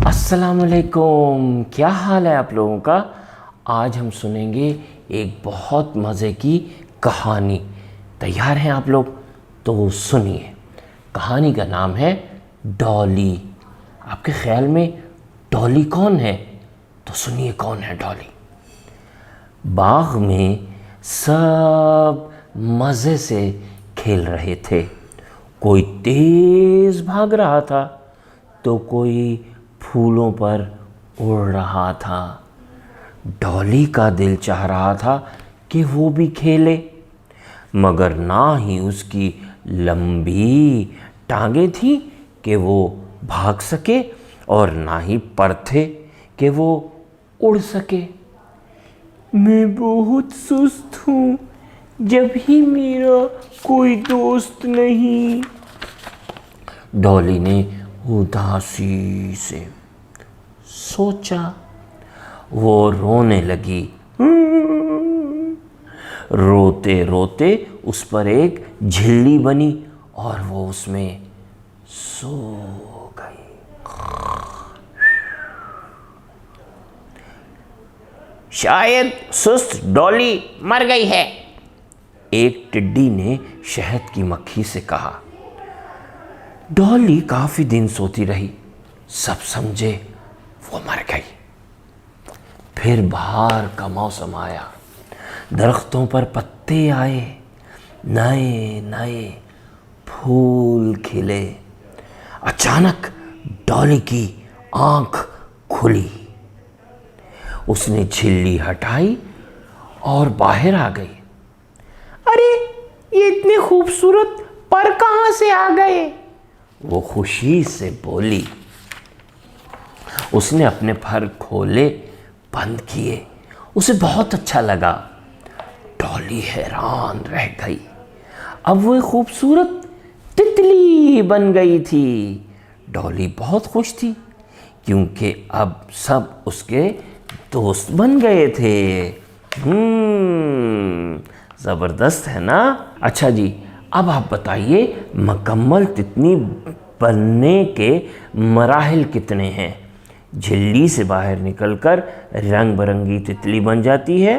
अस्सलामुअलैकुम, क्या हाल है आप लोगों का। आज हम सुनेंगे एक बहुत मज़े की कहानी। तैयार हैं आप लोग? तो सुनिए। कहानी का नाम है डॉली। आपके ख्याल में डॉली कौन है? तो सुनिए कौन है डॉली। बाग में सब मज़े से खेल रहे थे। कोई तेज़ भाग रहा था तो कोई फूलों पर उड़ रहा था। डॉली का दिल चाह रहा था कि वो भी खेले, मगर ना ही उसकी लंबी टांगें थी कि वो भाग सके और ना ही पर थे कि वो उड़ सके। मैं बहुत सुस्त हूँ, जब ही मेरा कोई दोस्त नहीं, डॉली ने उदासी से सोचा। वो रोने लगी। रोते रोते उस पर एक झिल्ली बनी और वो उसमें सो गई। शायद सुस्त डॉली मर गई है, एक टिड्डी ने शहद की मक्खी से कहा। डॉली काफी दिन सोती रही, सब समझे वो मर गई। फिर बाहर का मौसम आया, दरख्तों पर पत्ते आए, नए नए फूल खिले। अचानक डॉली की आंख खुली। उसने झिल्ली हटाई और बाहर आ गई। अरे, ये इतने खूबसूरत पर कहां से आ गए? वो खुशी से बोली। उसने अपने पर खोले, बंद किए। उसे बहुत अच्छा लगा। डॉली हैरान रह गई। अब वो एक खूबसूरत तितली बन गई थी। डॉली बहुत खुश थी क्योंकि अब सब उसके दोस्त बन गए थे। ज़बरदस्त है ना। अच्छा जी, अब आप बताइए मुकम्मल तितली बनने के मराहिल कितने हैं? झिल्ली से बाहर निकलकर रंग बिरंगी तितली बन जाती है।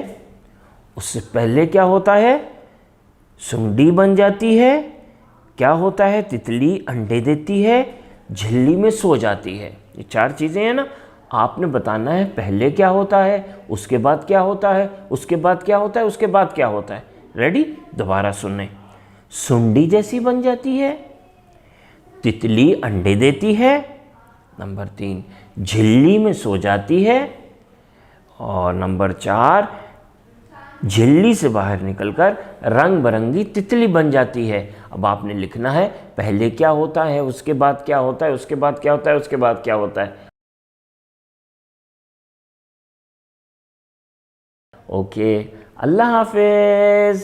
उससे पहले क्या होता है? सुंडी बन जाती है। क्या होता है? तितली अंडे देती है, झिल्ली में सो जाती है। ये 4 चीज़ें हैं ना। आपने बताना है पहले क्या होता है, उसके बाद क्या होता है, उसके बाद क्या होता है, उसके बाद क्या होता है। रेडी? दोबारा सुनने। सुंडी जैसी बन जाती है, तितली अंडे देती है, नंबर 3 झिल्ली में सो जाती है, और नंबर 4 झिल्ली से बाहर निकलकर रंग बिरंगी तितली बन जाती है। अब आपने लिखना है पहले क्या होता है, उसके बाद क्या होता है, उसके बाद क्या होता है, उसके बाद क्या होता है। ओके, अल्लाह हाफिज़।